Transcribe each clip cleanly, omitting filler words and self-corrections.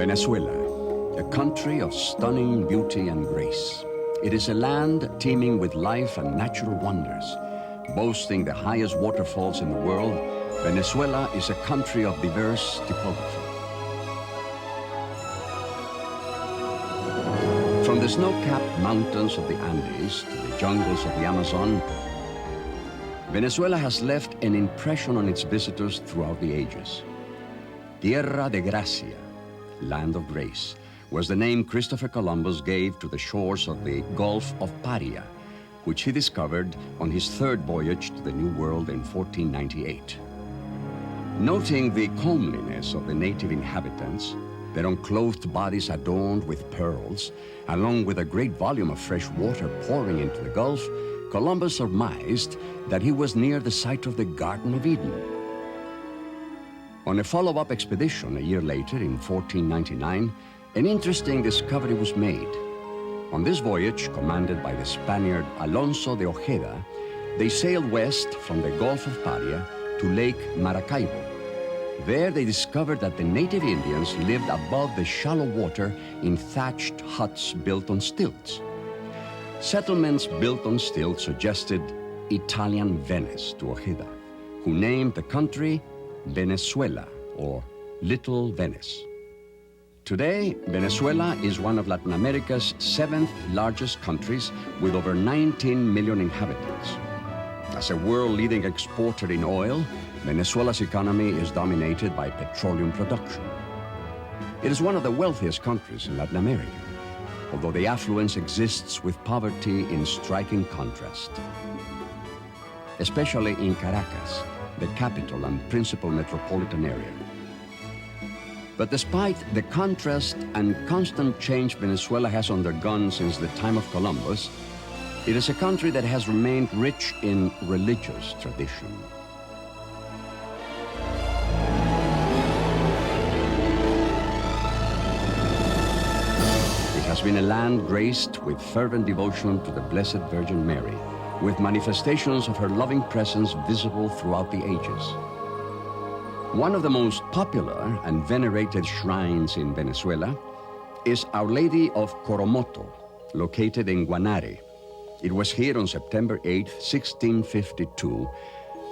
Venezuela, a country of stunning beauty and grace. It is a land teeming with life and natural wonders. Boasting the highest waterfalls in the world, Venezuela is a country of diverse topography. From the snow-capped mountains of the Andes to the jungles of the Amazon, Venezuela has left an impression on its visitors throughout the ages. Tierra de Gracia, land of grace, was the name Christopher Columbus gave to the shores of the Gulf of Paria, which he discovered on his third voyage to the New World in 1498. Noting the comeliness of the native inhabitants, their unclothed bodies adorned with pearls, along with a great volume of fresh water pouring into the Gulf, Columbus surmised that he was near the site of the Garden of Eden. On a follow-up expedition a year later, in 1499, an interesting discovery was made. On this voyage, commanded by the Spaniard Alonso de Ojeda, they sailed west from the Gulf of Paria to Lake Maracaibo. There they discovered that the native Indians lived above the shallow water in thatched huts built on stilts. Settlements built on stilts suggested Italian Venice to Ojeda, who named the country Venezuela, or Little Venice. Today, Venezuela is one of Latin America's 7th largest countries with over 19 million inhabitants. As a world-leading exporter in oil, Venezuela's economy is dominated by petroleum production. It is one of the wealthiest countries in Latin America, although the affluence exists with poverty in striking contrast. Especially in Caracas, the capital and principal metropolitan area. But despite the contrast and constant change Venezuela has undergone since the time of Columbus, it is a country that has remained rich in religious tradition. It has been a land graced with fervent devotion to the Blessed Virgin Mary, with manifestations of her loving presence visible throughout the ages. One of the most popular and venerated shrines in Venezuela is Our Lady of Coromoto, located in Guanare. It was here on September 8, 1652,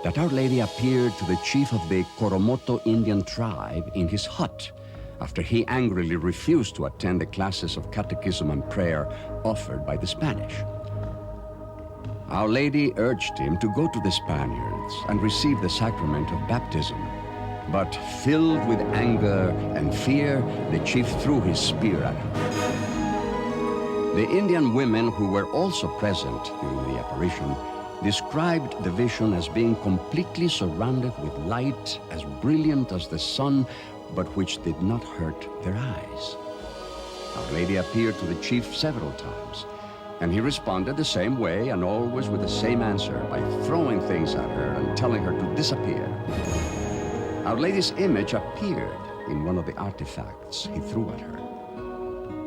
that Our Lady appeared to the chief of the Coromoto Indian tribe in his hut, after he angrily refused to attend the classes of catechism and prayer offered by the Spanish. Our Lady urged him to go to the Spaniards and receive the sacrament of baptism. But filled with anger and fear, the chief threw his spear at him. The Indian women who were also present during the apparition described the vision as being completely surrounded with light as brilliant as the sun, but which did not hurt their eyes. Our Lady appeared to the chief several times, and he responded the same way and always with the same answer, by throwing things at her and telling her to disappear. Our Lady's image appeared in one of the artifacts he threw at her.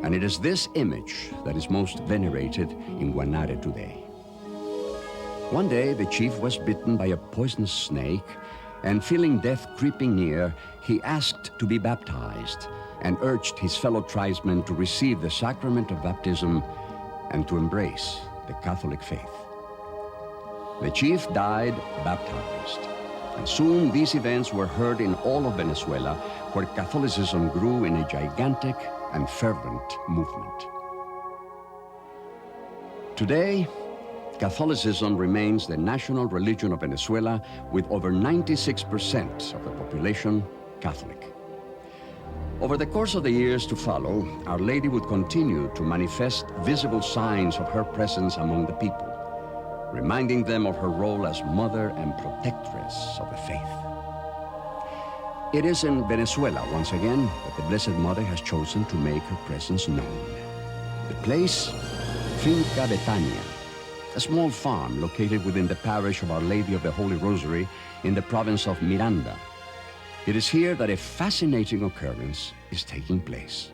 And it is this image that is most venerated in Guanare today. One day, the chief was bitten by a poisonous snake, and feeling death creeping near, he asked to be baptized and urged his fellow tribesmen to receive the sacrament of baptism and to embrace the Catholic faith. The chief died baptized, and soon these events were heard in all of Venezuela, where Catholicism grew in a gigantic and fervent movement. Today, Catholicism remains the national religion of Venezuela, with over 96% of the population Catholic. Over the course of the years to follow, Our Lady would continue to manifest visible signs of her presence among the people, reminding them of her role as mother and protectress of the faith. It is in Venezuela, once again, that the Blessed Mother has chosen to make her presence known. The place, Finca Betania, a small farm located within the parish of Our Lady of the Holy Rosary in the province of Miranda. It is here that a fascinating occurrence is taking place.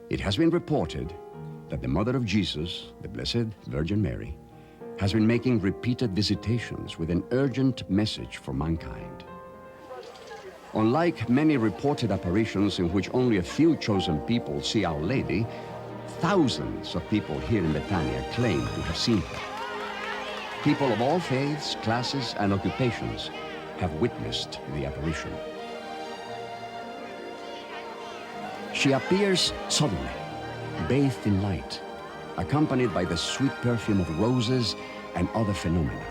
It has been reported that the Mother of Jesus, the Blessed Virgin Mary, has been making repeated visitations with an urgent message for mankind. Unlike many reported apparitions in which only a few chosen people see Our Lady, thousands of people here in Betania claim to have seen her. People of all faiths, classes, and occupations have witnessed the apparition. She appears suddenly, bathed in light, accompanied by the sweet perfume of roses and other phenomena.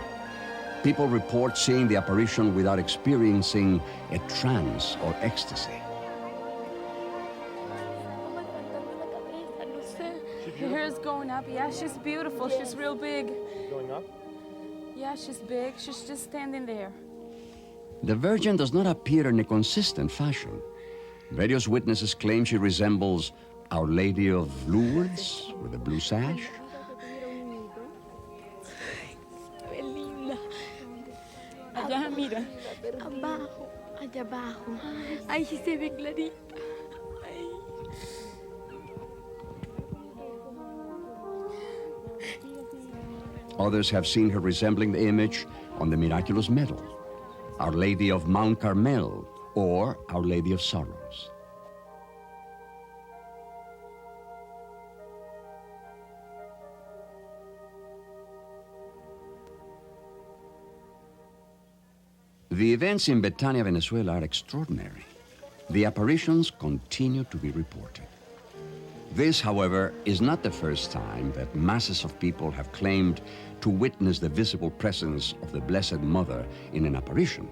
People report seeing the apparition without experiencing a trance or ecstasy. Her hair is going up. Yeah, she's beautiful. She's real big. Going up? Yeah, she's big. She's just standing there. The Virgin does not appear in a consistent fashion. Various witnesses claim she resembles Our Lady of Lourdes with a blue sash. Allá, mira. Abajo, allá abajo. Ahí se ve clarita. Ay. Others have seen her resembling the image on the miraculous medal, Our Lady of Mount Carmel, or Our Lady of Sorrows. The events in Betania, Venezuela are extraordinary. The apparitions continue to be reported. This, however, is not the first time that masses of people have claimed to witness the visible presence of the Blessed Mother in an apparition.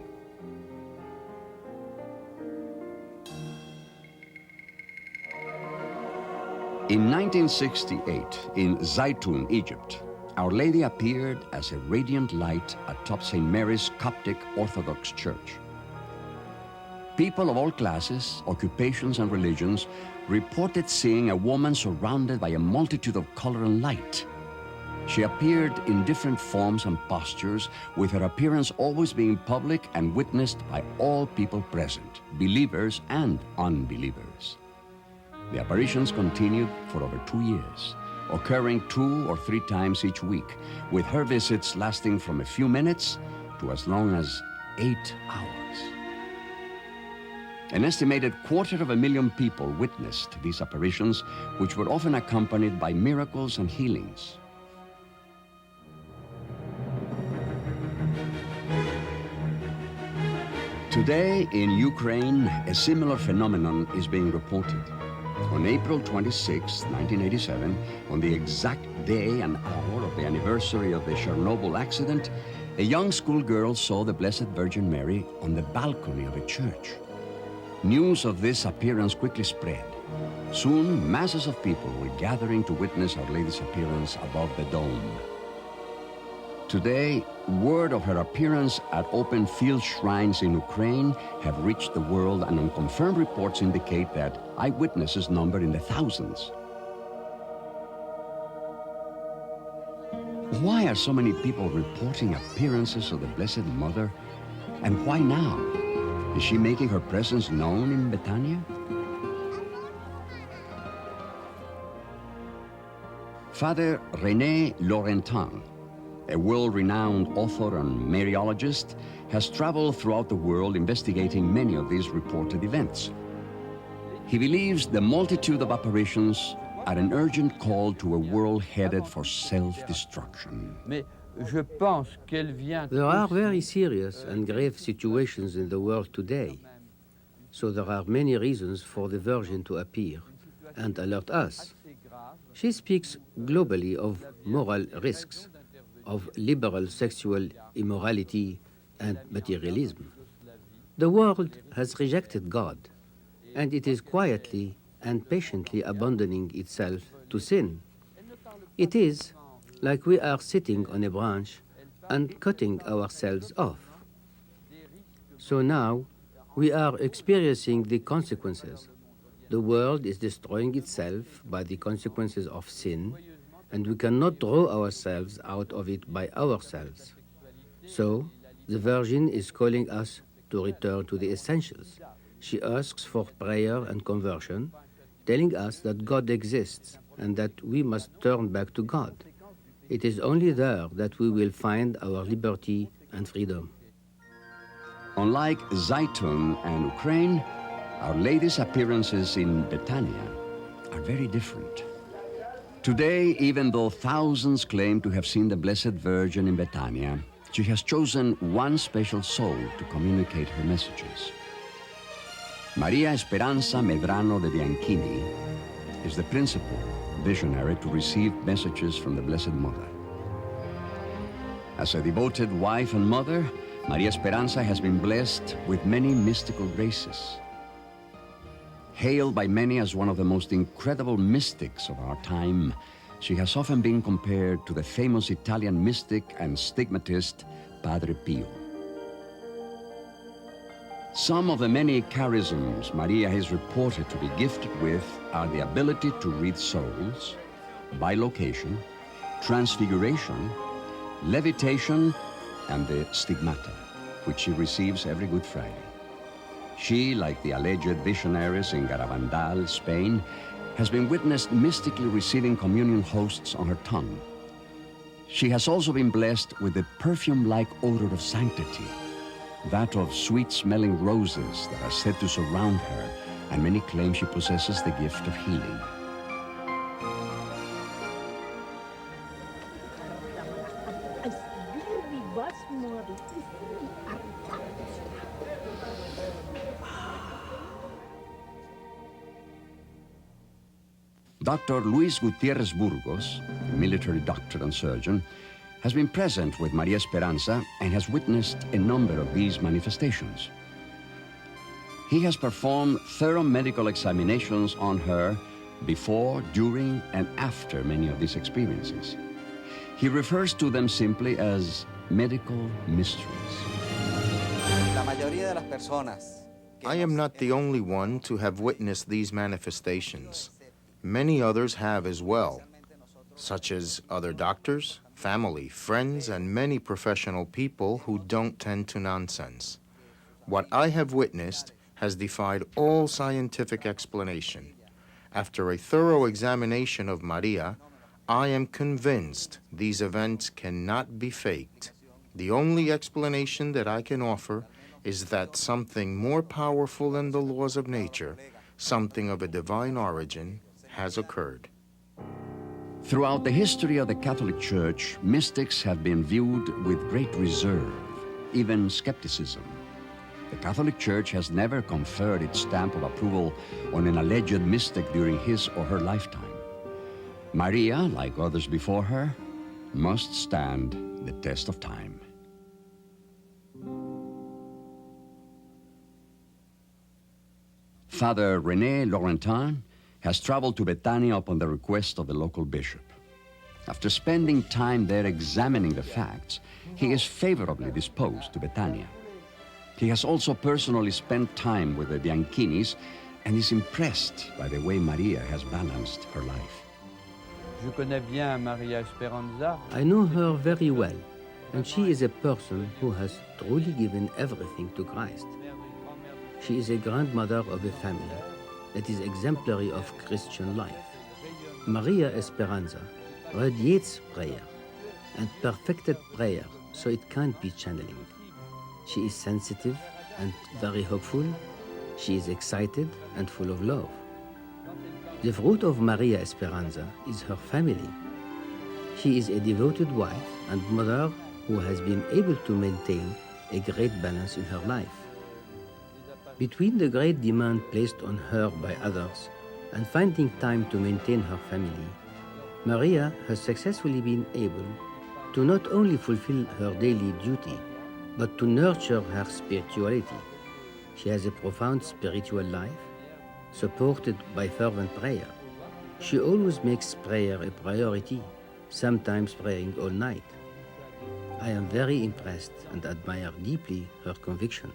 In 1968, in Zaytun, Egypt, Our Lady appeared as a radiant light atop St. Mary's Coptic Orthodox Church. People of all classes, occupations, and religions reported seeing a woman surrounded by a multitude of color and light. She appeared in different forms and postures, with her appearance always being public and witnessed by all people present, believers and unbelievers. The apparitions continued for over 2 years, occurring 2 or 3 times each week, with her visits lasting from a few minutes to as long as 8 hours. An estimated 250,000 people witnessed these apparitions, which were often accompanied by miracles and healings. Today in Ukraine, a similar phenomenon is being reported. On April 26, 1987, on the exact day and hour of the anniversary of the Chernobyl accident, a young schoolgirl saw the Blessed Virgin Mary on the balcony of a church. News of this appearance quickly spread. Soon, masses of people were gathering to witness Our Lady's appearance above the dome. Today, word of her appearance at open field shrines in Ukraine have reached the world, and unconfirmed reports indicate that eyewitnesses number in the thousands. Why are so many people reporting appearances of the Blessed Mother? And why now? Is she making her presence known in Betania? Father René Laurentin, a world-renowned author and Mariologist, has traveled throughout the world investigating many of these reported events. He believes the multitude of apparitions are an urgent call to a world headed for self-destruction. There are very serious and grave situations in the world today, so there are many reasons for the Virgin to appear and alert us. She speaks globally of moral risks, of liberal sexual immorality and materialism. The world has rejected God, and it is quietly and patiently abandoning itself to sin. It is like we are sitting on a branch and cutting ourselves off. So now we are experiencing the consequences. The world is destroying itself by the consequences of sin, and we cannot draw ourselves out of it by ourselves. So, the Virgin is calling us to return to the essentials. She asks for prayer and conversion, telling us that God exists and that we must turn back to God. It is only there that we will find our liberty and freedom. Unlike Zaitun and Ukraine, Our Lady's appearances in Betania are very different. Today, even though thousands claim to have seen the Blessed Virgin in Betania, she has chosen one special soul to communicate her messages. Maria Esperanza Medrano de Bianchini is the principal visionary to receive messages from the Blessed Mother. As a devoted wife and mother, Maria Esperanza has been blessed with many mystical graces. Hailed by many as one of the most incredible mystics of our time, she has often been compared to the famous Italian mystic and stigmatist Padre Pio. Some of the many charisms Maria is reported to be gifted with are the ability to read souls, bilocation, transfiguration, levitation, and the stigmata, which she receives every Good Friday. She, like the alleged visionaries in Garabandal, Spain, has been witnessed mystically receiving communion hosts on her tongue. She has also been blessed with the perfume-like odor of sanctity, that of sweet-smelling roses that are said to surround her, and many claim she possesses the gift of healing. Dr. Luis Gutierrez Burgos, a military doctor and surgeon, has been present with Maria Esperanza and has witnessed a number of these manifestations. He has performed thorough medical examinations on her before, during, and after many of these experiences. He refers to them simply as medical mysteries. I am not the only one to have witnessed these manifestations. Many others have as well, such as other doctors, family, friends, and many professional people who don't tend to nonsense. What I have witnessed has defied all scientific explanation. After a thorough examination of Maria, I am convinced these events cannot be faked. The only explanation that I can offer is that something more powerful than the laws of nature, something of a divine origin, has occurred. Throughout the history of the Catholic Church, mystics have been viewed with great reserve, even skepticism. The Catholic Church has never conferred its stamp of approval on an alleged mystic during his or her lifetime. Maria, like others before her, must stand the test of time. Father René Laurentin has traveled to Betania upon the request of the local bishop. After spending time there examining the facts, he is favorably disposed to Betania. He has also personally spent time with the Bianchinis and is impressed by the way Maria has balanced her life. I know her very well, and she is a person who has truly given everything to Christ. She is a grandmother of a family that is exemplary of Christian life. Maria Esperanza radiates prayer and perfected prayer so it can't be channeling. She is sensitive and very hopeful. She is excited and full of love. The fruit of Maria Esperanza is her family. She is a devoted wife and mother who has been able to maintain a great balance in her life. Between the great demand placed on her by others and finding time to maintain her family, Maria has successfully been able to not only fulfill her daily duty, but to nurture her spirituality. She has a profound spiritual life, supported by fervent prayer. She always makes prayer a priority, sometimes praying all night. I am very impressed and admire deeply her conviction.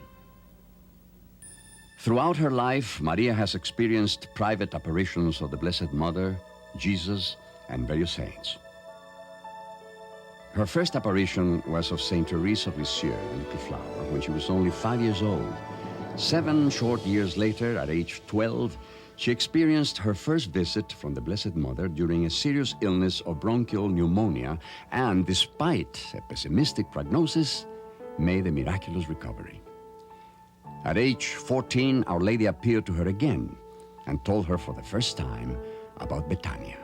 Throughout her life, Maria has experienced private apparitions of the Blessed Mother, Jesus, and various saints. Her first apparition was of Saint Therese of Lisieux, the little flower, when she was only 5 years old. 7 short years later, at age 12, she experienced her first visit from the Blessed Mother during a serious illness of bronchial pneumonia and, despite a pessimistic prognosis, made a miraculous recovery. At age 14, Our Lady appeared to her again and told her for the first time about Betania.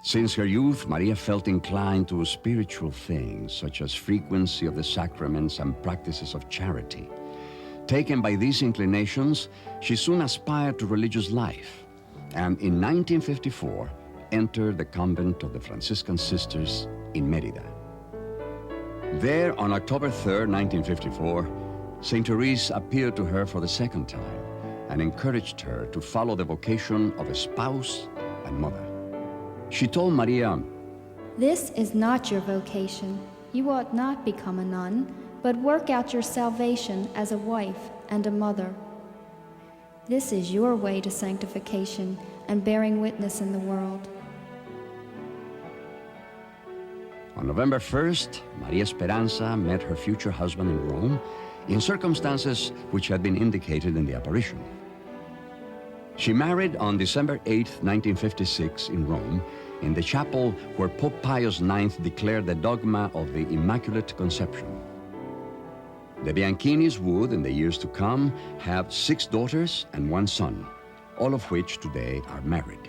Since her youth, Maria felt inclined to spiritual things, such as frequency of the sacraments and practices of charity. Taken by these inclinations, she soon aspired to religious life, and in 1954, entered the convent of the Franciscan Sisters in Mérida. There, on October 3rd, 1954, St. Therese appeared to her for the second time and encouraged her to follow the vocation of a spouse and mother. She told Maria, "This is not your vocation. You ought not become a nun, but work out your salvation as a wife and a mother. This is your way to sanctification and bearing witness in the world." On November 1st, Maria Esperanza met her future husband in Rome in circumstances which had been indicated in the apparition. She married on December 8, 1956 in Rome, in the chapel where Pope Pius IX declared the dogma of the Immaculate Conception. The Bianchinis would, in the years to come, have 6 daughters and 1 son, all of which today are married.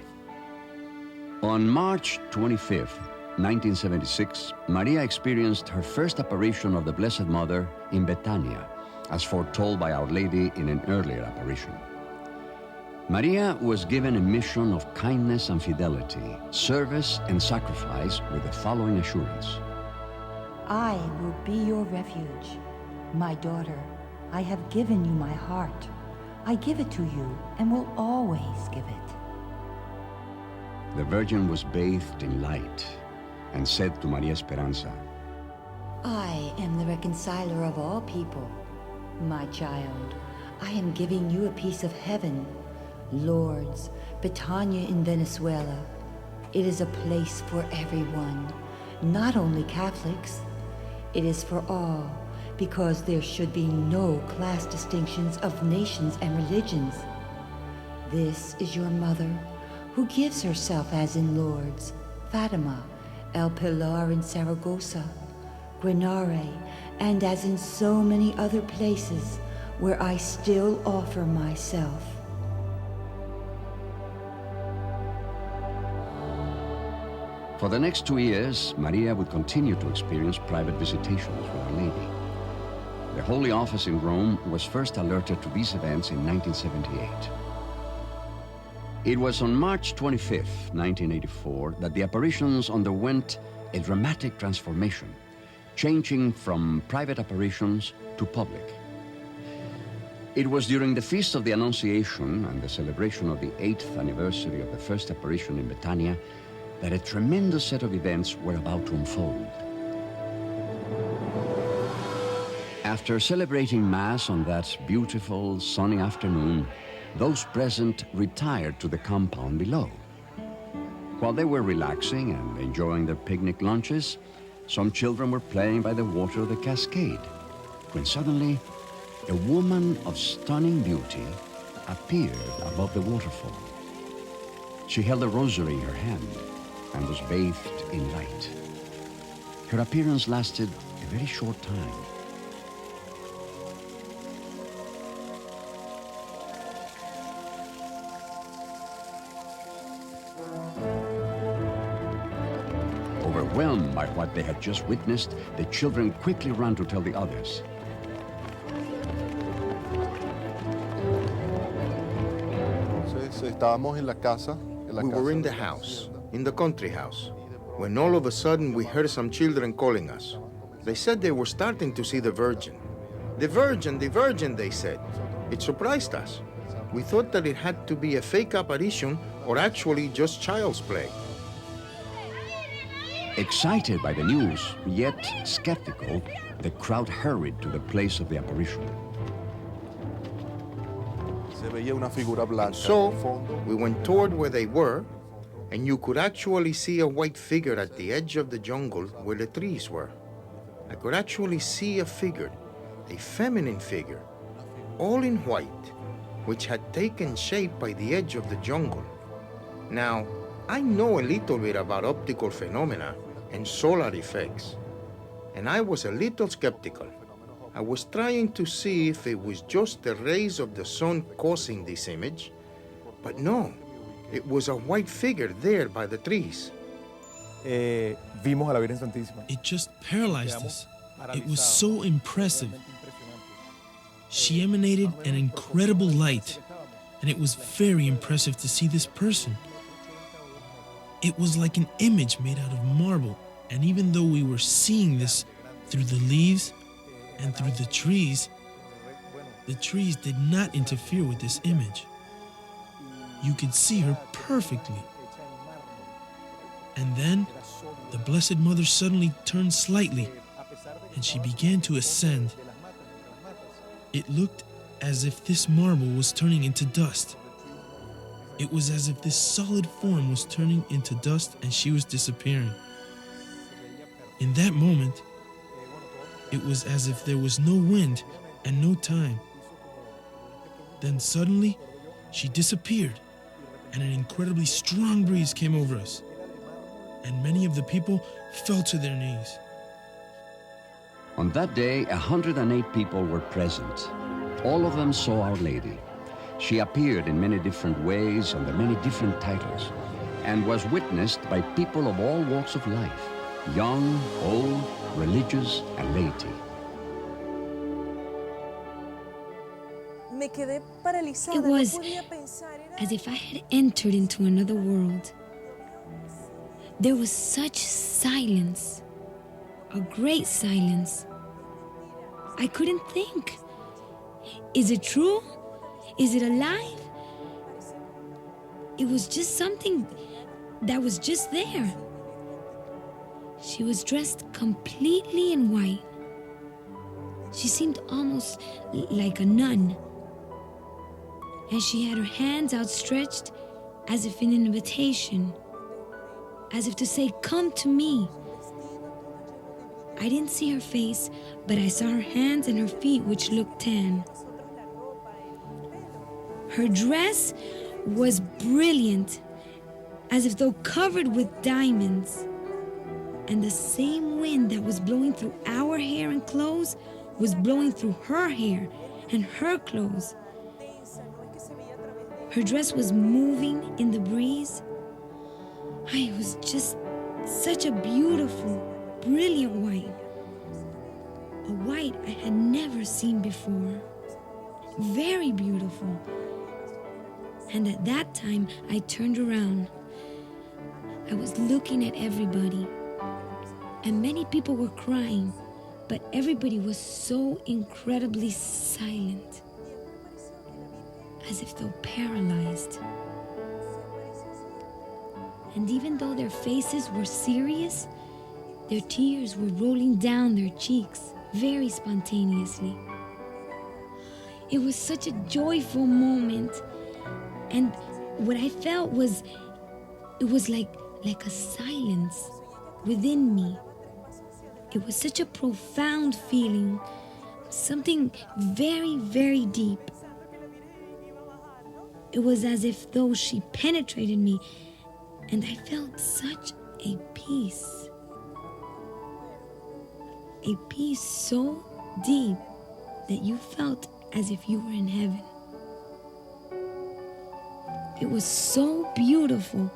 On March 25, 1976, Maria experienced her first apparition of the Blessed Mother in Betania, as foretold by Our Lady in an earlier apparition. Maria was given a mission of kindness and fidelity, service and sacrifice with the following assurance. I will be your refuge. My daughter, I have given you my heart. I give it to you and will always give it. The Virgin was bathed in light and said to Maria Esperanza, I am the reconciler of all people. My child, I am giving you a piece of heaven. Lourdes, Betania in Venezuela. It is a place for everyone, not only Catholics. It is for all, because there should be no class distinctions of nations and religions. This is your mother, who gives herself as in Lourdes, Fatima, El Pilar in Saragossa, Grenare, and as in so many other places where I still offer myself. For the next 2 years, Maria would continue to experience private visitations with Our Lady. The Holy Office in Rome was first alerted to these events in 1978. It was on March 25, 1984, that the apparitions underwent a dramatic transformation, changing from private apparitions to public. It was during the Feast of the Annunciation and the celebration of the 8th anniversary of the first apparition in Betania that a tremendous set of events were about to unfold. After celebrating Mass on that beautiful, sunny afternoon, those present retired to the compound below. While they were relaxing and enjoying their picnic lunches, some children were playing by the water of the cascade, when suddenly a woman of stunning beauty appeared above the waterfall. She held a rosary in her hand and was bathed in light. Her appearance lasted a very short time. Overwhelmed by what they had just witnessed, the children quickly ran to tell the others. We were in the house, in the country house, when all of a sudden we heard some children calling us. They said they were starting to see the Virgin. The Virgin, they said. It surprised us. We thought that it had to be a fake apparition or actually just child's play. Excited by the news, yet skeptical, the crowd hurried to the place of the apparition. So we went toward where they were, and you could actually see a white figure at the edge of the jungle where the trees were. I could actually see a figure, a feminine figure, all in white, which had taken shape by the edge of the jungle. Now, I know a little bit about optical phenomena and solar effects, and I was a little skeptical. I was trying to see if it was just the rays of the sun causing this image, but no, it was a white figure there by the trees. Vimos a la Virgen Santísima. It just paralyzed us. It was so impressive. She emanated an incredible light, and it was very impressive to see this person. It was like an image made out of marble, and even though we were seeing this through the leaves and through the trees did not interfere with this image. You could see her perfectly. And then the Blessed Mother suddenly turned slightly, and she began to ascend. It looked as if this marble was turning into dust. It was as if this solid form was turning into dust and she was disappearing. In that moment, it was as if there was no wind and no time. Then suddenly, she disappeared, and an incredibly strong breeze came over us, and many of the people fell to their knees. On that day, 108 people were present. All of them saw Our Lady. She appeared in many different ways under many different titles, and was witnessed by people of all walks of life, young, old, religious, and laity. It was as if I had entered into another world. There was such silence, a great silence. I couldn't think. Is it true? Is it alive? It was just something that was just there. She was dressed completely in white. She seemed almost like a nun. And she had her hands outstretched as if in an invitation, as if to say, "Come to me." I didn't see her face, but I saw her hands and her feet, which looked tan. Her dress was brilliant, as if though covered with diamonds. And the same wind that was blowing through our hair and clothes was blowing through her hair and her clothes. Her dress was moving in the breeze. It was just such a beautiful, brilliant white. A white I had never seen before. Very beautiful. And at that time, I turned around. I was looking at everybody. And many people were crying, but everybody was so incredibly silent, as if though paralyzed. And even though their faces were serious, their tears were rolling down their cheeks very spontaneously. It was such a joyful moment. And what I felt was, it was like a silence within me. It was such a profound feeling, something very, very deep. It was as if though she penetrated me, and I felt such a peace. A peace so deep that you felt as if you were in heaven. It was so beautiful.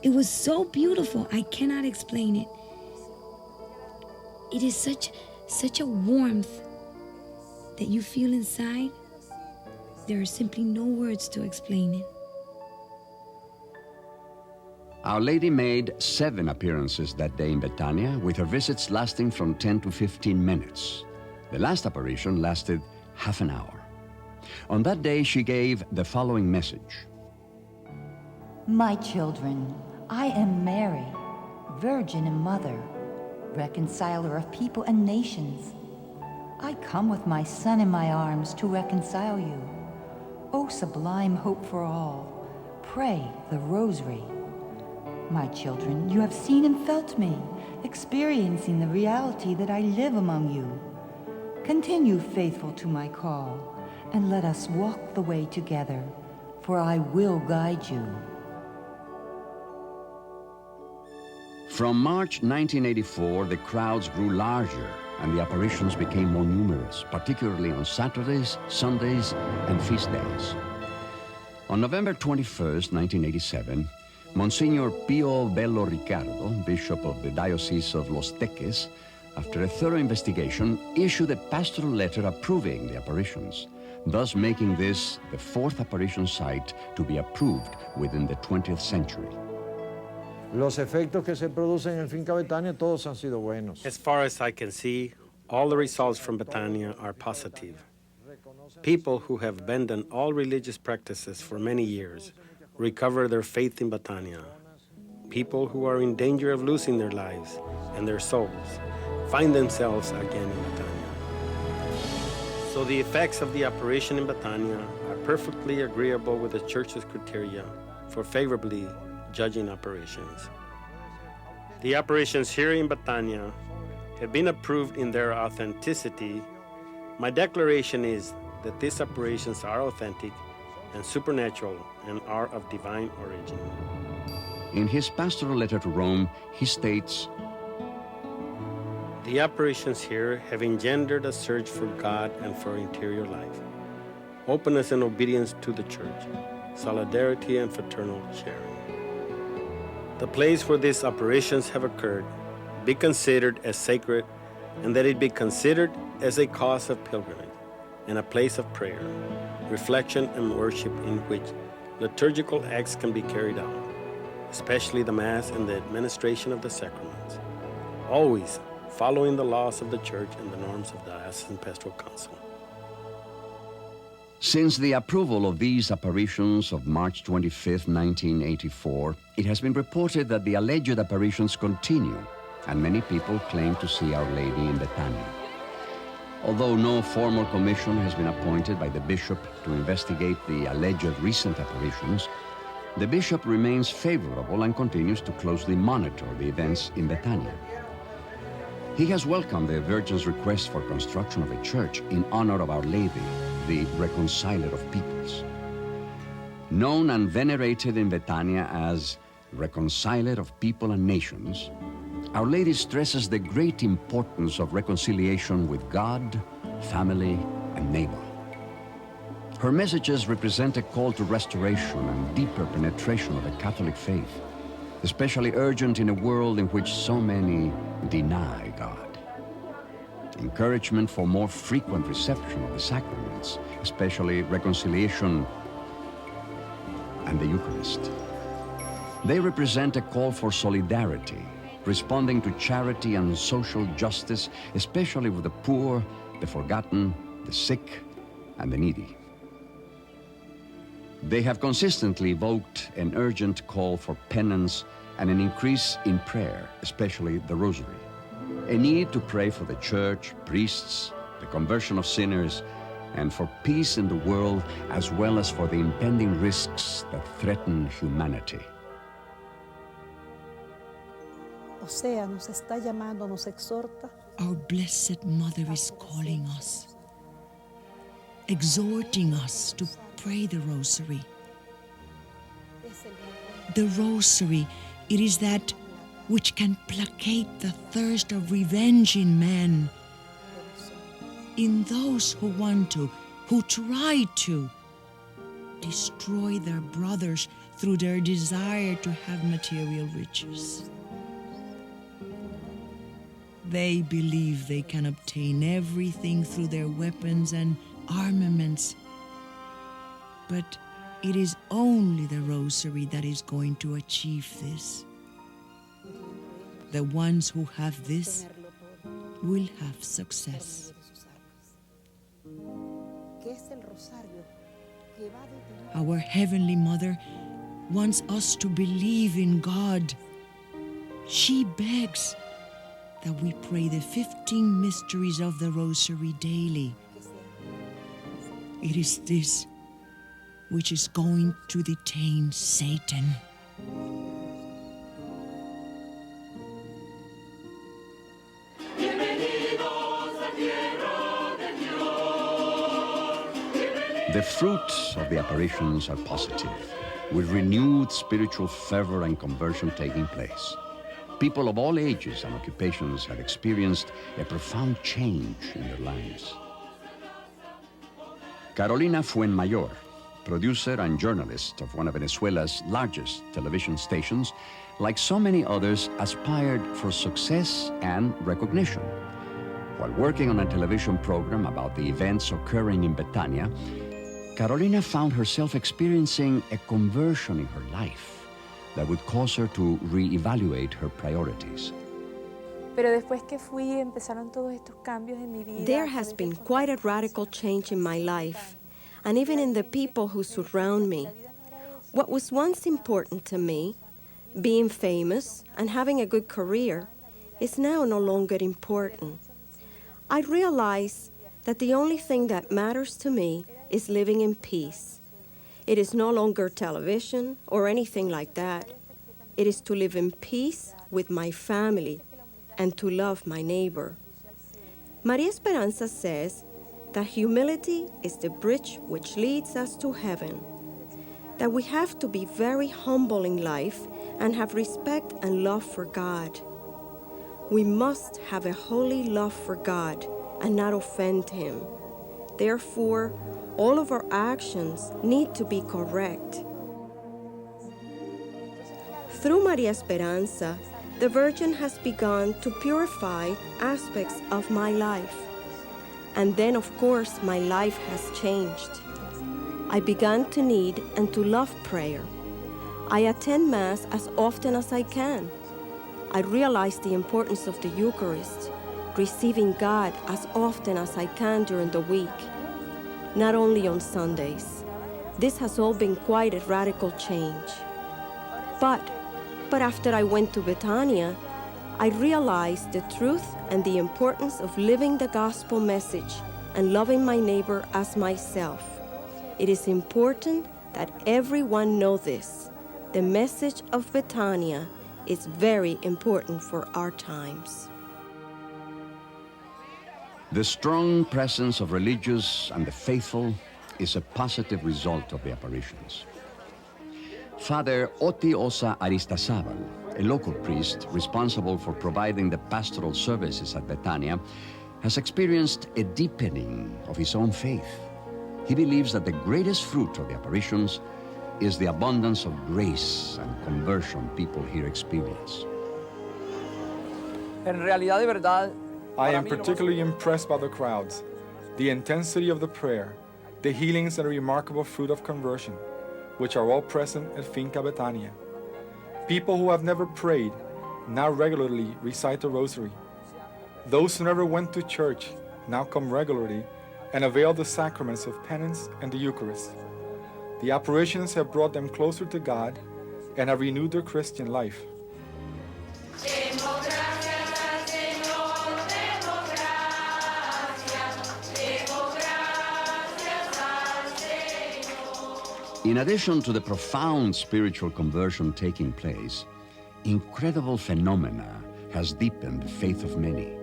It was so beautiful, I cannot explain it. It is such a warmth that you feel inside. There are simply no words to explain it. Our Lady made 7 appearances that day in Betania, with her visits lasting from 10 to 15 minutes. The last apparition lasted half an hour. On that day, she gave the following message. My children, I am Mary, Virgin and Mother, reconciler of people and nations. I come with my Son in my arms to reconcile you. O sublime hope for all, pray the Rosary. My children, you have seen and felt me, experiencing the reality that I live among you. Continue faithful to my call, and let us walk the way together, for I will guide you. From March 1984, the crowds grew larger and the apparitions became more numerous, particularly on Saturdays, Sundays, and feast days. On November 21st, 1987, Monsignor Pio Bello Ricardo, Bishop of the Diocese of Los Teques, after a thorough investigation, issued a pastoral letter approving the apparitions, thus making this the fourth apparition site to be approved within the 20th century. Los efectos que se producen en Finca Betania todos han sido buenos. As far as I can see, all the results from Betania are positive. People who have abandoned all religious practices for many years recover their faith in Betania. People who are in danger of losing their lives and their souls find themselves again in Betania. So the effects of the apparition in Betania are perfectly agreeable with the Church's criteria for favorably judging apparitions. The apparitions here in Betania have been approved in their authenticity. My declaration is that these apparitions are authentic and supernatural and are of divine origin. In his pastoral letter to Rome, he states, "The apparitions here have engendered a search for God and for interior life, openness and obedience to the Church, solidarity and fraternal sharing. The place where these apparitions have occurred be considered as sacred, and that it be considered as a cause of pilgrimage and a place of prayer, reflection and worship in which liturgical acts can be carried out, especially the Mass and the administration of the sacraments, always following the laws of the Church and the norms of the Diocesan Pastoral Council." Since the approval of these apparitions of March 25, 1984, it has been reported that the alleged apparitions continue, and many people claim to see Our Lady in Betania. Although no formal commission has been appointed by the bishop to investigate the alleged recent apparitions, the bishop remains favorable and continues to closely monitor the events in Betania. He has welcomed the Virgin's request for construction of a church in honor of Our Lady, the Reconciler of Peoples. Known and venerated in Betania as Reconciler of People and Nations, Our Lady stresses the great importance of reconciliation with God, family, and neighbor. Her messages represent a call to restoration and deeper penetration of the Catholic faith, especially urgent in a world in which so many deny God. Encouragement for more frequent reception of the sacraments, especially reconciliation and the Eucharist. They represent a call for solidarity, responding to charity and social justice, especially with the poor, the forgotten, the sick, and the needy. They have consistently evoked an urgent call for penance and an increase in prayer, especially the Rosary. A need to pray for the Church, priests, the conversion of sinners, and for peace in the world, as well as for the impending risks that threaten humanity. O sea, nos está llamando, nos exhorta. Our Blessed Mother is calling us, exhorting us to pray the Rosary. The Rosary, it is that which can placate the thirst of revenge in men, in those who want to, who try to destroy their brothers through their desire to have material riches. They believe they can obtain everything through their weapons and armaments, but it is only the Rosary that is going to achieve this. The ones who have this will have success. Our Heavenly Mother wants us to believe in God. She begs that we pray the 15 mysteries of the Rosary daily. It is this which is going to detain Satan. The fruits of the apparitions are positive, with renewed spiritual fervor and conversion taking place. People of all ages and occupations had experienced a profound change in their lives. Carolina Fuenmayor, producer and journalist of one of Venezuela's largest television stations, like so many others, aspired for success and recognition. While working on a television program about the events occurring in Betania, Carolina found herself experiencing a conversion in her life that would cause her to reevaluate her priorities. Pero después que fui, empezaron todos estos cambios en mi vida. There has been quite a radical change in my life, and even in the people who surround me. What was once important to me, being famous and having a good career, is now no longer important. I realize that the only thing that matters to me is living in peace. It is no longer television or anything like that. It is to live in peace with my family and to love my neighbor. Maria Esperanza says that humility is the bridge which leads us to heaven, that we have to be very humble in life and have respect and love for God. We must have a holy love for God and not offend Him. Therefore, all of our actions need to be correct. Through Maria Esperanza, the Virgin has begun to purify aspects of my life. And then, of course, my life has changed. I began to need and to love prayer. I attend Mass as often as I can. I realize the importance of the Eucharist, receiving God as often as I can during the week, not only on Sundays. This has all been quite a radical change. But after I went to Betania, I realized the truth and the importance of living the gospel message and loving my neighbor as myself. It is important that everyone know this. The message of Betania is very important for our times. The strong presence of religious and the faithful is a positive result of the apparitions. Father Oti Osa Aristazabal, a local priest responsible for providing the pastoral services at Betania, has experienced a deepening of his own faith. He believes that the greatest fruit of the apparitions is the abundance of grace and conversion people here experience. I am particularly impressed by the crowds, the intensity of the prayer, the healings and the remarkable fruit of conversion, which are all present at Finca Betania. People who have never prayed now regularly recite the rosary. Those who never went to church now come regularly and avail the sacraments of penance and the Eucharist. The apparitions have brought them closer to God and have renewed their Christian life. In addition to the profound spiritual conversion taking place, incredible phenomena has deepened the faith of many.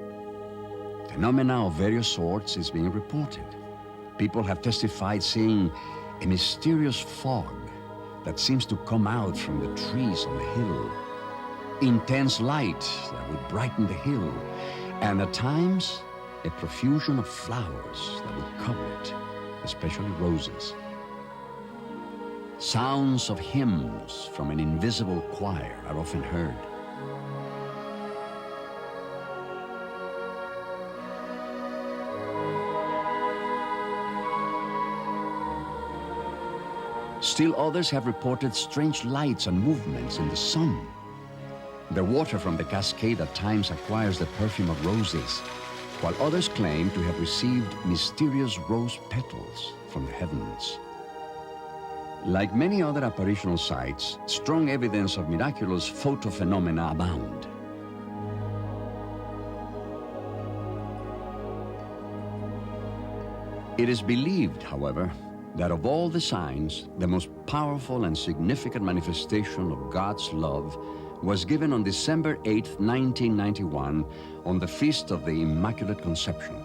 Phenomena of various sorts is being reported. People have testified seeing a mysterious fog that seems to come out from the trees on the hill, intense light that would brighten the hill, and at times a profusion of flowers that would cover it, especially roses. Sounds of hymns from an invisible choir are often heard. Still others have reported strange lights and movements in the sun. The water from the cascade at times acquires the perfume of roses, while others claim to have received mysterious rose petals from the heavens. Like many other apparitional sites, strong evidence of miraculous photophenomena abound. It is believed, however, that of all the signs, the most powerful and significant manifestation of God's love was given on December 8, 1991, on the Feast of the Immaculate Conception.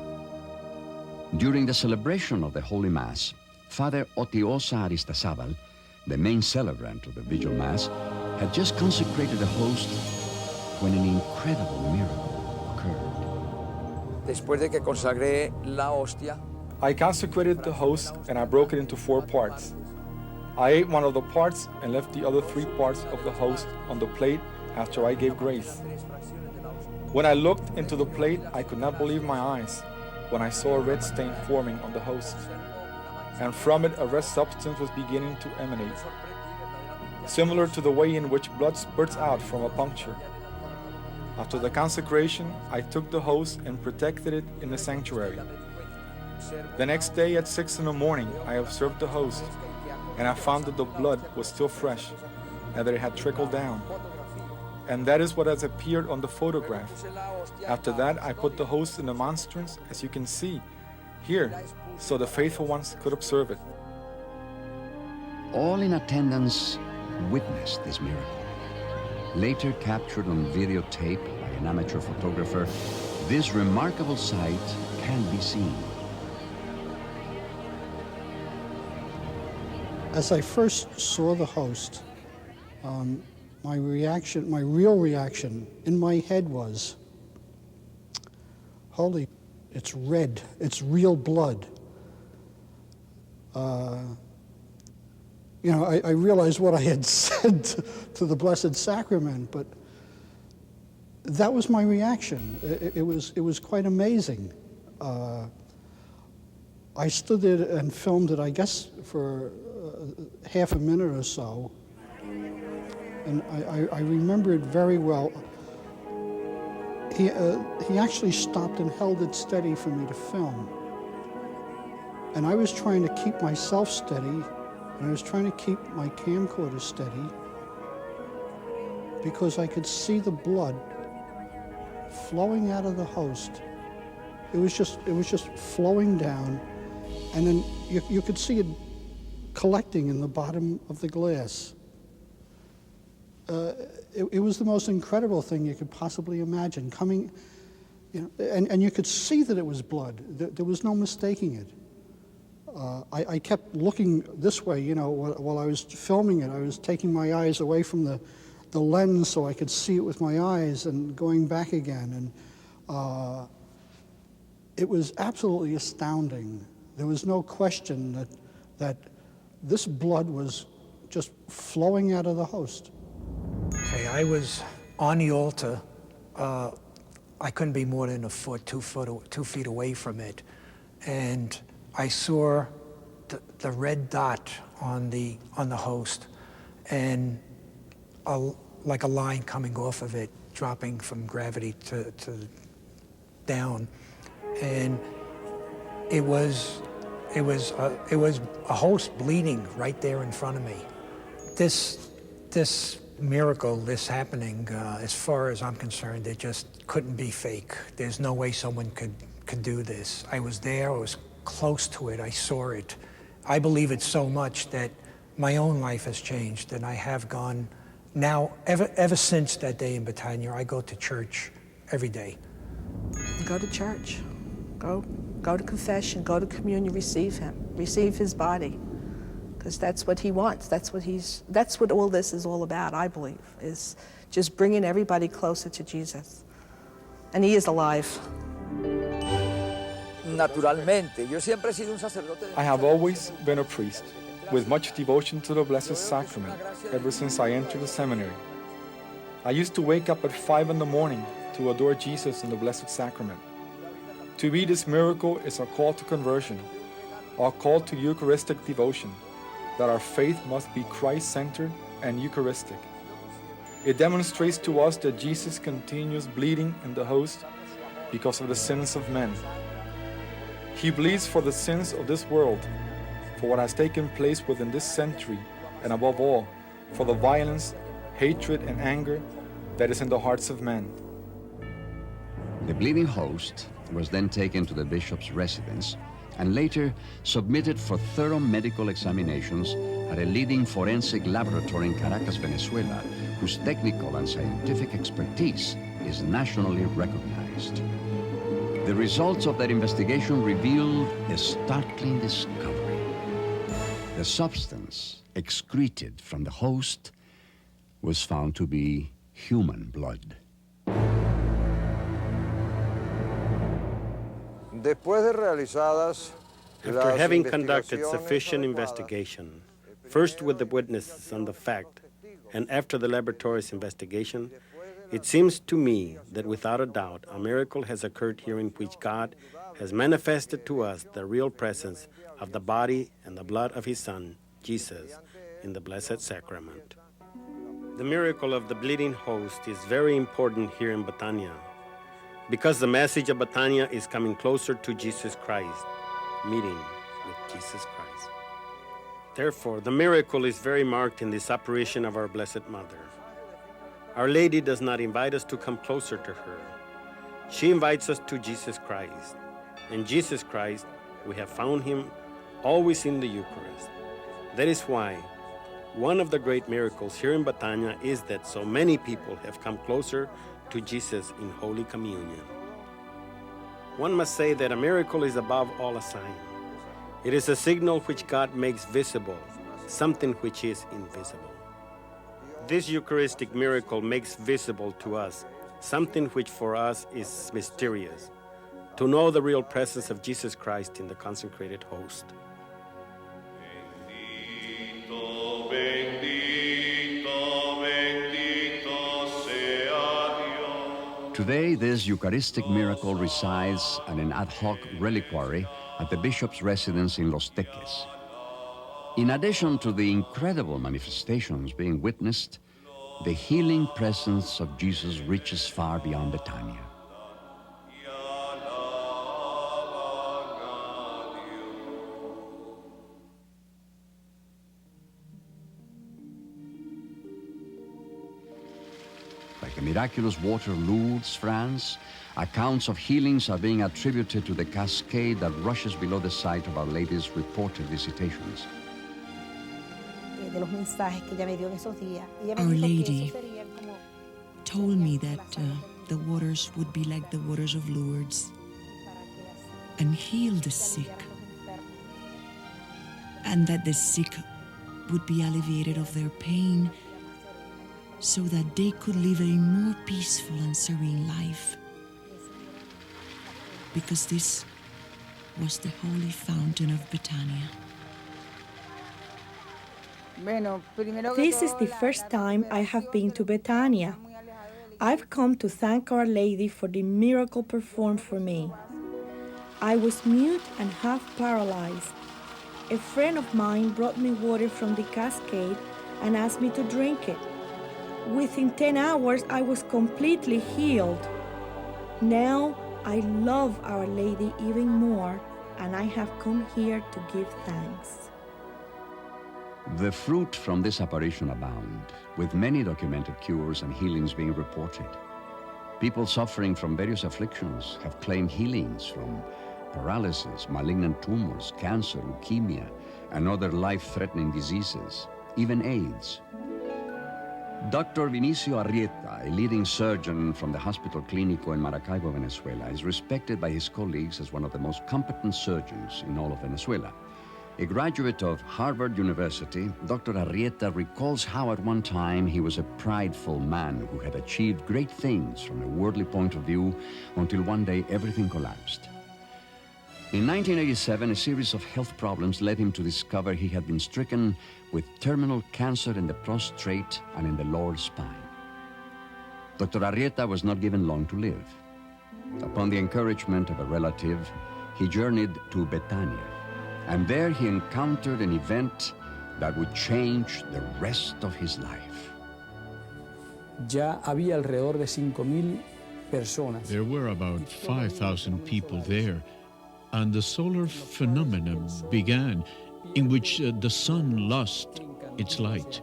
During the celebration of the Holy Mass, Father Otiosa Aristazabal, the main celebrant of the Vigil Mass, had just consecrated the host when an incredible miracle occurred. Después de que consagré la hostia, I consecrated the host and I broke it into 4 parts. I ate one of the parts and left the other 3 parts of the host on the plate after I gave grace. When I looked into the plate, I could not believe my eyes when I saw a red stain forming on the host, and from it a red substance was beginning to emanate, similar to the way in which blood spurts out from a puncture. After the consecration, I took the host and protected it in the sanctuary. The next day at 6 in the morning, I observed the host, and I found that the blood was still fresh and that it had trickled down. And that is what has appeared on the photograph. After that, I put the host in the monstrance, as you can see here, so the faithful ones could observe it. All in attendance witnessed this miracle. Later captured on videotape by an amateur photographer, this remarkable sight can be seen. As I first saw the host, my real reaction in my head was, holy, it's red, it's real blood. You know, I realized what I had said to the Blessed Sacrament, but that was my reaction. It was quite amazing. I stood there and filmed it, I guess, for half a minute or so, and I remember it very well. He actually stopped and held it steady for me to film. And I was trying to keep myself steady, and I was trying to keep my camcorder steady, because I could see the blood flowing out of the host. It was just flowing down, and then you could see it collecting in the bottom of the glass. It was the most incredible thing you could possibly imagine, coming, you know, and you could see that it was blood. There was no mistaking it. I kept looking this way, you know, while I was filming it. I was taking my eyes away from the lens so I could see it with my eyes and going back again. And it was absolutely astounding. There was no question that this blood was just flowing out of the host. Okay, I was on the altar. I couldn't be more than 2 feet away from it. And I saw the red dot on the host, and like a line coming off of it, dropping from gravity to down, and it was a host bleeding right there in front of me. This miracle, this happening, as far as I'm concerned, it just couldn't be fake. There's no way someone could do this. I was there. I was close to it. I saw it. I believe it so much that my own life has changed, and I have gone now, ever since that day in Betania, I go to church every day. Go to church. Go to confession. Go to communion. Receive him. Receive his body, because that's what he wants. That's what all this is all about, I believe, is just bringing everybody closer to Jesus. And he is alive. I have always been a priest, with much devotion to the Blessed Sacrament, ever since I entered the seminary. I used to wake up at 5 in the morning to adore Jesus in the Blessed Sacrament. To me, this miracle is a call to conversion, a call to Eucharistic devotion, that our faith must be Christ-centered and Eucharistic. It demonstrates to us that Jesus continues bleeding in the host because of the sins of men. He bleeds for the sins of this world, for what has taken place within this century, and above all, for the violence, hatred, and anger that is in the hearts of men. The bleeding host was then taken to the bishop's residence and later submitted for thorough medical examinations at a leading forensic laboratory in Caracas, Venezuela, whose technical and scientific expertise is nationally recognized. The results of that investigation revealed a startling discovery. The substance excreted from the host was found to be human blood. Después de realizadas After las having conducted investigaciones sufficient adecuadas, investigation, first with the witnesses on the fact, and after the laboratory's investigation, it seems to me that without a doubt a miracle has occurred here in which God has manifested to us the real presence of the body and the blood of His Son, Jesus, in the Blessed Sacrament. The miracle of the bleeding host is very important here in Betania, because the message of Betania is coming closer to Jesus Christ, meeting with Jesus Christ. Therefore, the miracle is very marked in this apparition of our Blessed Mother. Our Lady does not invite us to come closer to her. She invites us to Jesus Christ. In Jesus Christ, we have found Him always in the Eucharist. That is why one of the great miracles here in Betania is that so many people have come closer to Jesus in Holy Communion. One must say that a miracle is above all a sign. It is a signal which God makes visible, something which is invisible. This Eucharistic miracle makes visible to us something which for us is mysterious, to know the real presence of Jesus Christ in the consecrated host. Today, this Eucharistic miracle resides at an ad hoc reliquary at the bishop's residence in Los Teques. In addition to the incredible manifestations being witnessed, the healing presence of Jesus reaches far beyond Betania. Like the miraculous water of Lourdes, France, accounts of healings are being attributed to the cascade that rushes below the site of Our Lady's reported visitations. Our Lady told me that the waters would be like the waters of Lourdes and heal the sick, and that the sick would be alleviated of their pain so that they could live a more peaceful and serene life, because this was the holy fountain of Betania. This is the first time I have been to Betania. I've come to thank Our Lady for the miracle performed for me. I was mute and half paralyzed. A friend of mine brought me water from the cascade and asked me to drink it. Within 10 hours, I was completely healed. Now, I love Our Lady even more, and I have come here to give thanks. The fruit from this apparition abound, with many documented cures and healings being reported. People suffering from various afflictions have claimed healings from paralysis, malignant tumors, cancer, leukemia, and other life-threatening diseases, even AIDS. Dr. Vinicio Arrieta, a leading surgeon from the Hospital Clínico in Maracaibo, Venezuela, is respected by his colleagues as one of the most competent surgeons in all of Venezuela. A graduate of Harvard University, Dr. Arrieta recalls how at one time he was a prideful man who had achieved great things from a worldly point of view until one day everything collapsed. In 1987, a series of health problems led him to discover he had been stricken with terminal cancer in the prostate and in the lower spine. Dr. Arrieta was not given long to live. Upon the encouragement of a relative, he journeyed to Betania, and there he encountered an event that would change the rest of his life. Ya había alrededor de 5,000 personas. There were about 5,000 people there, and the solar phenomenon began in which the sun lost its light.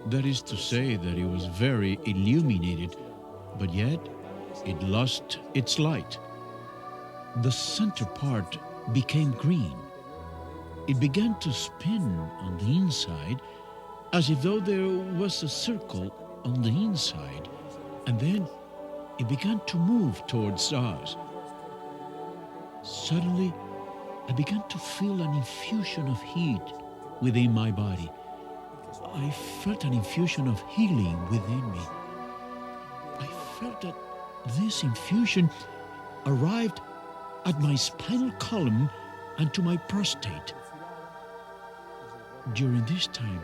That is to say that it was very illuminated, but yet it lost its light. The center part became green. It began to spin on the inside as if though there was a circle on the inside, and then it began to move towards us. Suddenly, I began to feel an infusion of heat within my body. I felt an infusion of healing within me. I felt that this infusion arrived at my spinal column and to my prostate. During this time,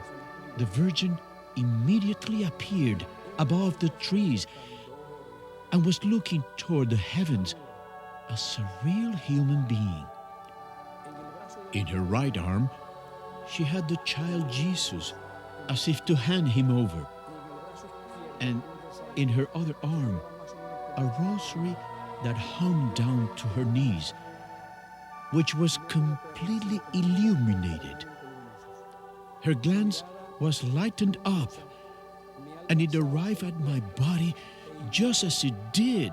the Virgin immediately appeared above the trees and was looking toward the heavens as a real human being. In her right arm, she had the child Jesus, as if to hand him over. And in her other arm, a rosary that hung down to her knees, which was completely illuminated. Her glance was lightened up, and it arrived at my body just as it did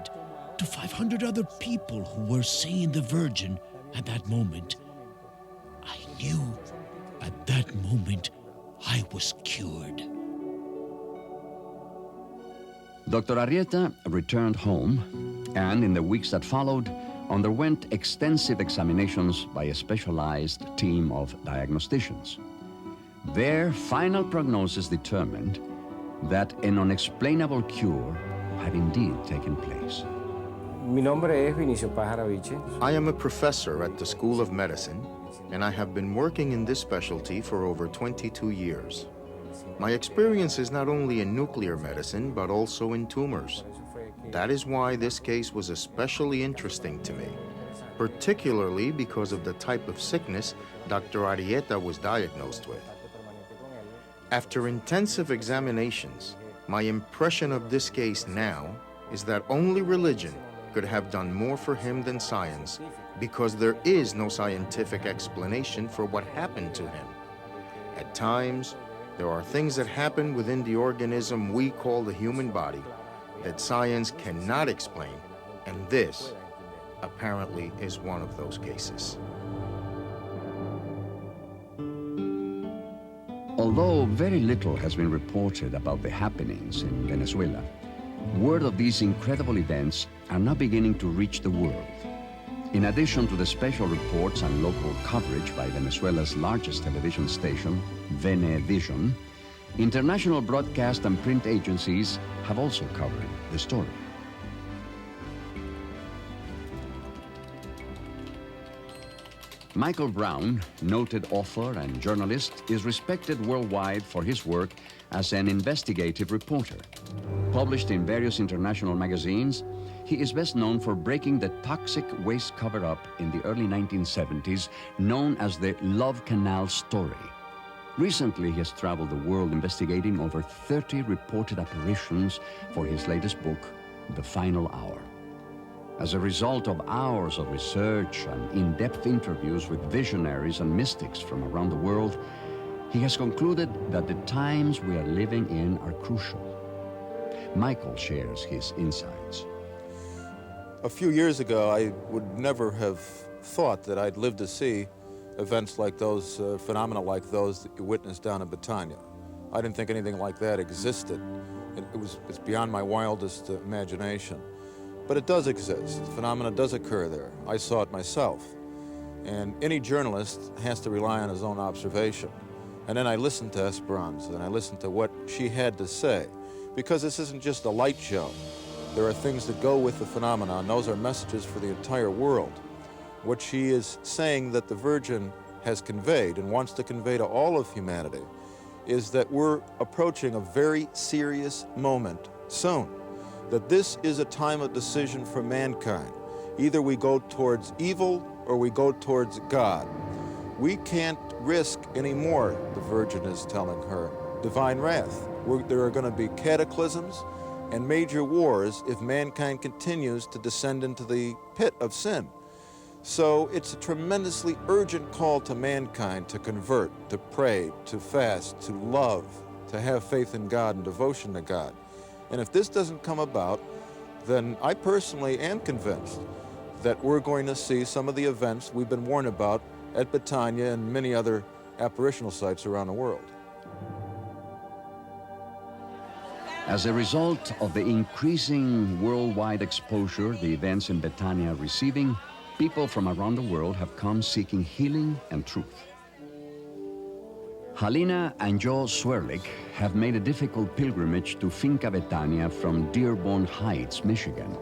to 500 other people who were seeing the Virgin at that moment. I knew at that moment I was cured. Dr. Arrieta returned home and, in the weeks that followed, underwent extensive examinations by a specialized team of diagnosticians. Their final prognosis determined that an unexplainable cure had indeed taken place. I am a professor at the School of Medicine, and I have been working in this specialty for over 22 years. My experience is not only in nuclear medicine, but also in tumors. That is why this case was especially interesting to me, particularly because of the type of sickness Dr. Arrieta was diagnosed with. After intensive examinations, my impression of this case now is that only religion could have done more for him than science, because there is no scientific explanation for what happened to him. At times, there are things that happen within the organism we call the human body that science cannot explain, and this apparently is one of those cases. Although very little has been reported about the happenings in Venezuela, word of these incredible events are now beginning to reach the world. In addition to the special reports and local coverage by Venezuela's largest television station, Venevisión, international broadcast and print agencies have also covered the story. Michael Brown, noted author and journalist, is respected worldwide for his work as an investigative reporter. Published in various international magazines, he is best known for breaking the toxic waste cover-up in the early 1970s, known as the Love Canal story. Recently, he has traveled the world investigating over 30 reported apparitions for his latest book, The Final Hour. As a result of hours of research and in-depth interviews with visionaries and mystics from around the world, he has concluded that the times we are living in are crucial. Michael shares his insights. A few years ago, I would never have thought that I'd live to see events like those, phenomena like those that you witnessed down in Betania. I didn't think anything like that existed. It's beyond my wildest imagination. But it does exist. The phenomena does occur there. I saw it myself. And any journalist has to rely on his own observation. And then I listened to Esperanza, and I listened to what she had to say. Because this isn't just a light show. There are things that go with the phenomena, and those are messages for the entire world. What she is saying that the Virgin has conveyed and wants to convey to all of humanity is that we're approaching a very serious moment soon. That this is a time of decision for mankind. Either we go towards evil or we go towards God. We can't risk anymore, the Virgin is telling her, divine wrath. There are going to be cataclysms and major wars if mankind continues to descend into the pit of sin. So it's a tremendously urgent call to mankind to convert, to pray, to fast, to love, to have faith in God and devotion to God. And if this doesn't come about, then I personally am convinced that we're going to see some of the events we've been warned about at Betania and many other apparitional sites around the world. As a result of the increasing worldwide exposure the events in Betania are receiving, people from around the world have come seeking healing and truth. Halina and Joe Swerlik have made a difficult pilgrimage to Finca Betania from Dearborn Heights, Michigan.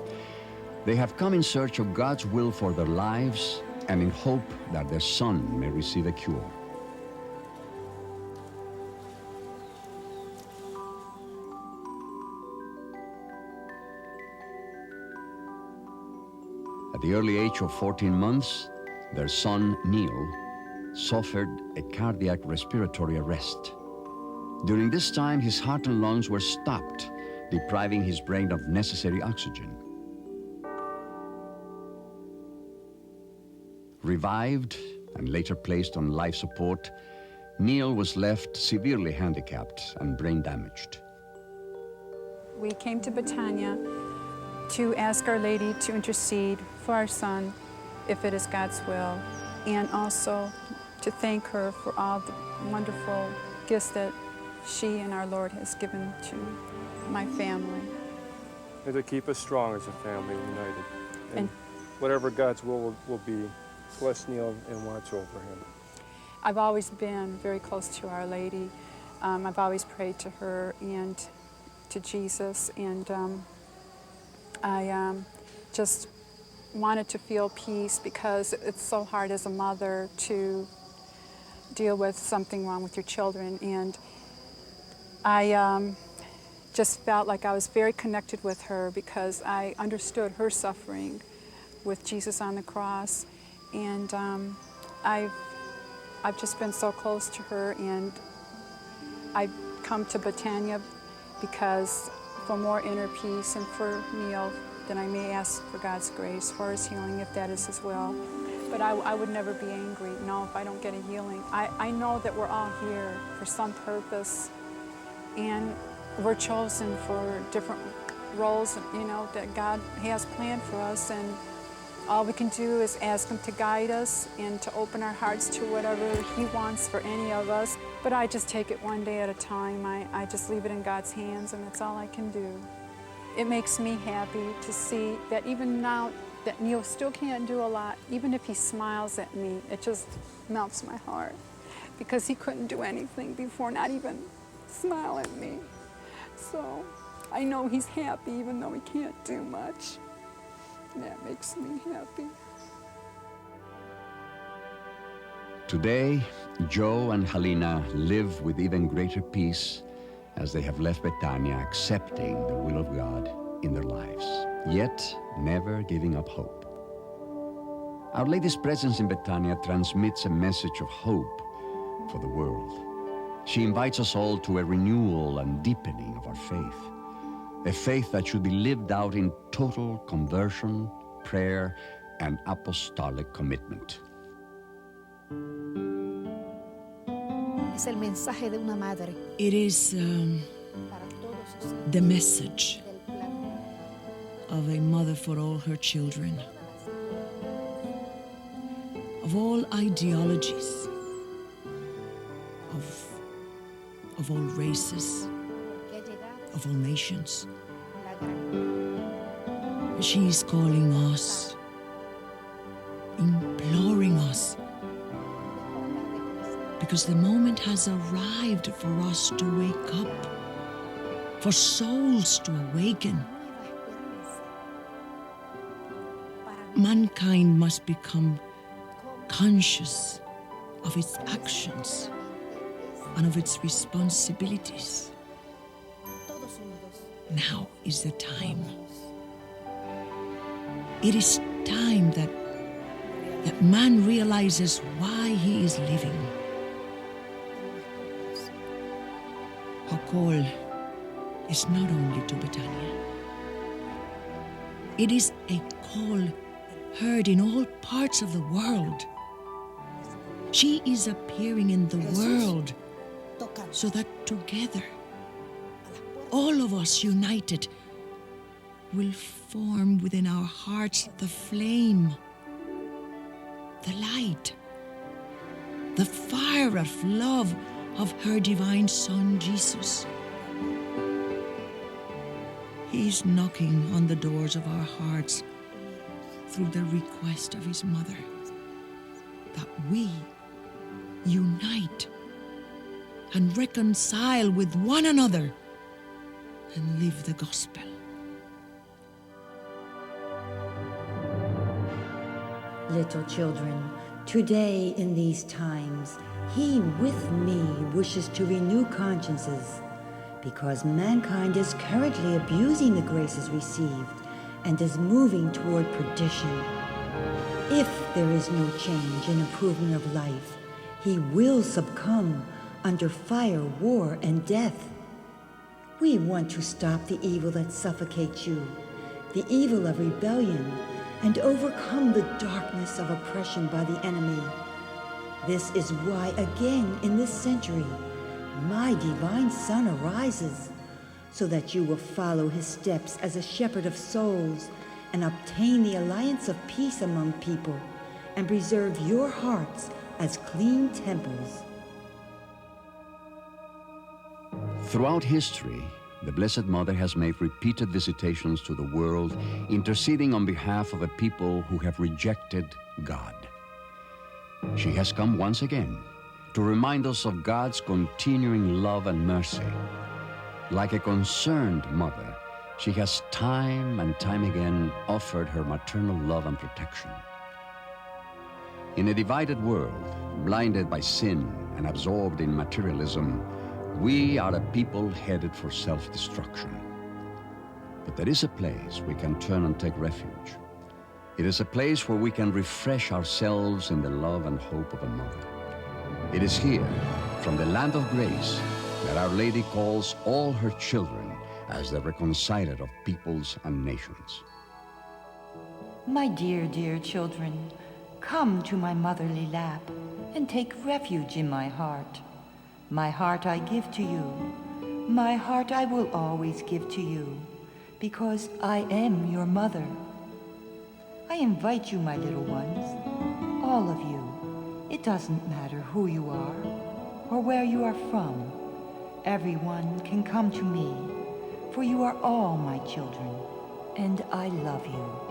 They have come in search of God's will for their lives and in hope that their son may receive a cure. At the early age of 14 months, their son, Neil, suffered a cardiac respiratory arrest. During this time, his heart and lungs were stopped, depriving his brain of necessary oxygen. Revived and later placed on life support, Neil was left severely handicapped and brain damaged. We came to Betania to ask Our Lady to intercede for our son, if it is God's will, and also to thank her for all the wonderful gifts that she and our Lord has given to my family. And to keep us strong as a family, united. And whatever God's will be, bless Neil and watch over him. I've always been very close to Our Lady. I've always prayed to her and to Jesus, and I just wanted to feel peace, because it's so hard as a mother to deal with something wrong with your children. And I just felt like I was very connected with her, because I understood her suffering with Jesus on the cross. And I've just been so close to her, and I've come to Betania because for more inner peace and for Neil, then I may ask for God's grace for his healing, if that is his will. But I would never be angry, no, if I don't get a healing. I know that we're all here for some purpose, and we're chosen for different roles, you know, that God has planned for us, and all we can do is ask him to guide us and to open our hearts to whatever he wants for any of us. But I just take it one day at a time. I just leave it in God's hands, and that's all I can do. It makes me happy to see that even now that Neil still can't do a lot, even if he smiles at me, it just melts my heart, because he couldn't do anything before, not even smile at me. So I know he's happy even though he can't do much. That makes me happy. Today, Joe and Helena live with even greater peace as they have left Betania, accepting the will of God in their lives, yet never giving up hope. Our Lady's presence in Betania transmits a message of hope for the world. She invites us all to a renewal and deepening of our faith, a faith that should be lived out in total conversion, prayer, and apostolic commitment. It is the message of a mother for all her children, of all ideologies, of all races, of all nations. She is calling us, imploring us, because the moment has arrived for us to wake up, for souls to awaken. Mankind must become conscious of its actions and of its responsibilities. Now is the time. It is time that man realizes why he is living. Her call is not only to Betania. It is a call heard in all parts of the world. She is appearing in the world so that together, all of us united, will form within our hearts the flame, the light, the fire of love of her divine Son, Jesus. He is knocking on the doors of our hearts through the request of his mother, that we unite and reconcile with one another and live the gospel. Little children, today in these times, He with me wishes to renew consciences, because mankind is currently abusing the graces received and is moving toward perdition. If there is no change and improvement of life, He will succumb under fire, war, and death. We want to stop the evil that suffocates you, the evil of rebellion, and overcome the darkness of oppression by the enemy. This is why again in this century, my divine Son arises, so that you will follow His steps as a shepherd of souls and obtain the alliance of peace among people and preserve your hearts as clean temples. Throughout history, the Blessed Mother has made repeated visitations to the world, interceding on behalf of a people who have rejected God. She has come once again to remind us of God's continuing love and mercy. Like a concerned mother, she has time and time again offered her maternal love and protection. In a divided world, blinded by sin and absorbed in materialism, we are a people headed for self-destruction. But there is a place we can turn and take refuge. It is a place where we can refresh ourselves in the love and hope of a mother. It is here, from the land of grace, that Our Lady calls all her children as the reconciler of peoples and nations. My dear, dear children, come to my motherly lap and take refuge in my heart. My heart I give to you. My heart I will always give to you, because I am your mother. I invite you, my little ones, all of you. It doesn't matter who you are or where you are from. Everyone can come to me, for you are all my children, and I love you.